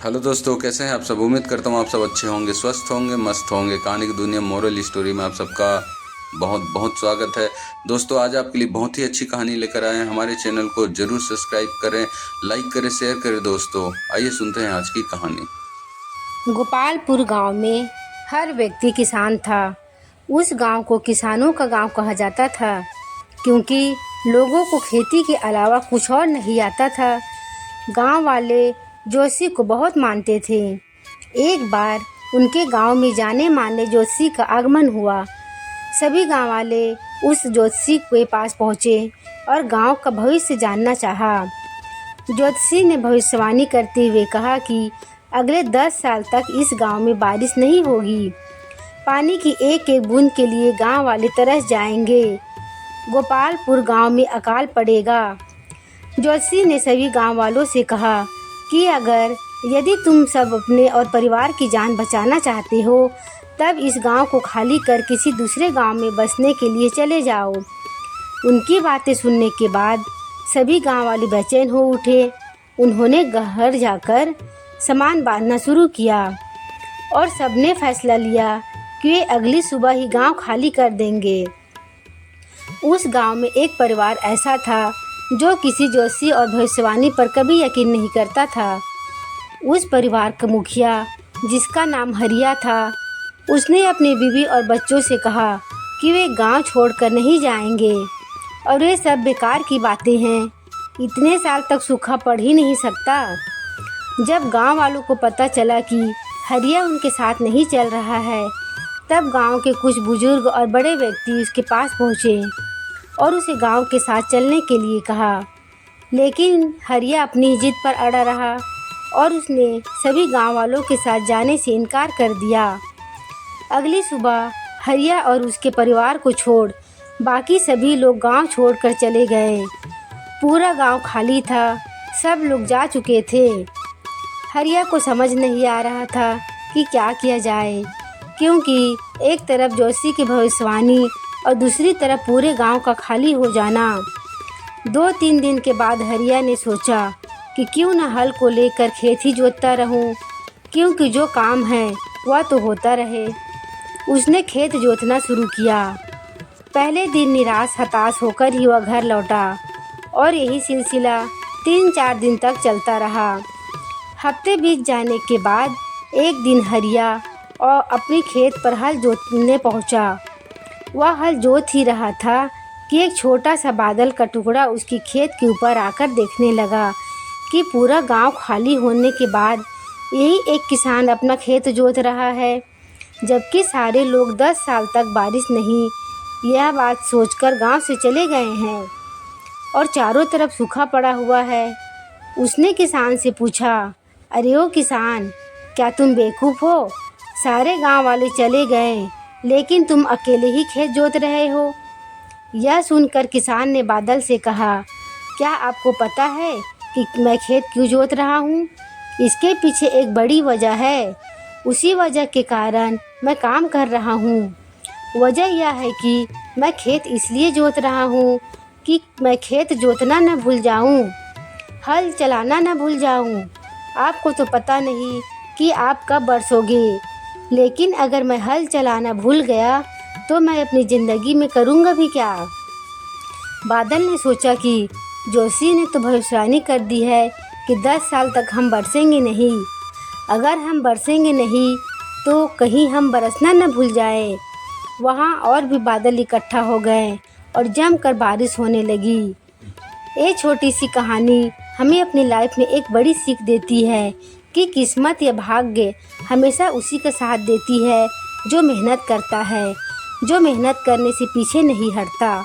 Hello दोस्तों, कैसे हैं आप सब। उम्मीद करता हूँ आप सब अच्छे होंगे, स्वस्थ होंगे, मस्त होंगे। कहानी की दुनिया मोरल स्टोरी में आप सबका बहुत बहुत स्वागत है। दोस्तों, आज आपके लिए बहुत ही अच्छी कहानी लेकर आए हैं। हमारे चैनल को जरूर सब्सक्राइब करें, लाइक करें, शेयर करें। दोस्तों आइए सुनते हैं आज की कहानी। गोपालपुर गांव में हर व्यक्ति किसान था। उस गांव को किसानों का गांव कहा जाता था, क्योंकि लोगों को खेती के अलावा कुछ और नहीं आता था। गांव वाले जोशी को बहुत मानते थे। एक बार उनके गांव में जाने माने जोशी का आगमन हुआ। सभी गांव वाले उस जोशी के पास पहुँचे और गांव का भविष्य जानना चाहा। ज्योतिषी ने भविष्यवाणी करते हुए कहा कि अगले 10 साल तक इस गांव में बारिश नहीं होगी। पानी की एक एक बूंद के लिए गांव वाले तरस जाएंगे। गोपालपुर गांव में अकाल पड़ेगा। ज्योतिषी ने सभी गांव वालों से कहा कि यदि तुम सब अपने और परिवार की जान बचाना चाहते हो, तब इस गांव को खाली कर किसी दूसरे गांव में बसने के लिए चले जाओ। उनकी बातें सुनने के बाद सभी गांव वाले बेचैन हो उठे। उन्होंने घर जाकर सामान बांधना शुरू किया और सबने फैसला लिया कि वे अगली सुबह ही गांव खाली कर देंगे। उस गांव में एक परिवार ऐसा था जो किसी जोशी और भविष्यवाणी पर कभी यकीन नहीं करता था। उस परिवार का मुखिया, जिसका नाम हरिया था, उसने अपनी बीवी और बच्चों से कहा कि वे गांव छोड़कर नहीं जाएंगे और ये सब बेकार की बातें हैं। इतने साल तक सूखा पड़ ही नहीं सकता। जब गांव वालों को पता चला कि हरिया उनके साथ नहीं चल रहा है, तब गांव के कुछ बुजुर्ग और बड़े व्यक्ति उसके पास पहुँचे और उसे गांव के साथ चलने के लिए कहा। लेकिन हरिया अपनी जिद पर अड़ा रहा और उसने सभी गांव वालों के साथ जाने से इनकार कर दिया। अगली सुबह हरिया और उसके परिवार को छोड़ बाकी सभी लोग गांव छोड़कर चले गए। पूरा गांव खाली था, सब लोग जा चुके थे। हरिया को समझ नहीं आ रहा था कि क्या किया जाए, क्योंकि एक तरफ जोशी की भविष्यवाणी और दूसरी तरफ पूरे गांव का खाली हो जाना। 2-3 दिन के बाद हरिया ने सोचा कि क्यों न हल को लेकर खेत ही जोतता रहूं, क्योंकि जो काम है वह तो होता रहे। उसने खेत जोतना शुरू किया। पहले दिन निराश हताश होकर ही वह घर लौटा और यही सिलसिला 3-4 दिन तक चलता रहा। हफ्ते बीत जाने के बाद एक दिन हरिया और अपने खेत पर हल जोतने पहुंचा। वह हल जोत ही रहा था कि एक छोटा सा बादल का टुकड़ा उसकी खेत के ऊपर आकर देखने लगा कि पूरा गांव खाली होने के बाद यही एक किसान अपना खेत जोत रहा है, जबकि सारे लोग 10 साल तक बारिश नहीं, यह बात सोचकर गांव से चले गए हैं और चारों तरफ सूखा पड़ा हुआ है। उसने किसान से पूछा, अरे ओ किसान, क्या तुम बेवकूफ़ हो? सारे गांव वाले चले गए, लेकिन तुम अकेले ही खेत जोत रहे हो। यह सुनकर किसान ने बादल से कहा, क्या आपको पता है कि मैं खेत क्यों जोत रहा हूँ? इसके पीछे एक बड़ी वजह है। उसी वजह के कारण मैं काम कर रहा हूँ। वजह यह है कि मैं खेत इसलिए जोत रहा हूँ कि मैं खेत जोतना न भूल जाऊँ, हल चलाना न भूल जाऊँ। आपको तो पता नहीं कि आप कब बरसोगे, लेकिन अगर मैं हल चलाना भूल गया तो मैं अपनी ज़िंदगी में करूँगा भी क्या? बादल ने सोचा कि जोशी ने तो भविष्यवाणी कर दी है कि 10 साल तक हम बरसेंगे नहीं। अगर हम बरसेंगे नहीं तो कहीं हम बरसना न भूल जाए। वहाँ और भी बादल इकट्ठा हो गए और जमकर बारिश होने लगी। ये छोटी सी कहानी हमें अपनी लाइफ में एक बड़ी सीख देती है कि किस्मत या भाग्य हमेशा उसी का साथ देती है जो मेहनत करता है, जो मेहनत करने से पीछे नहीं हटता।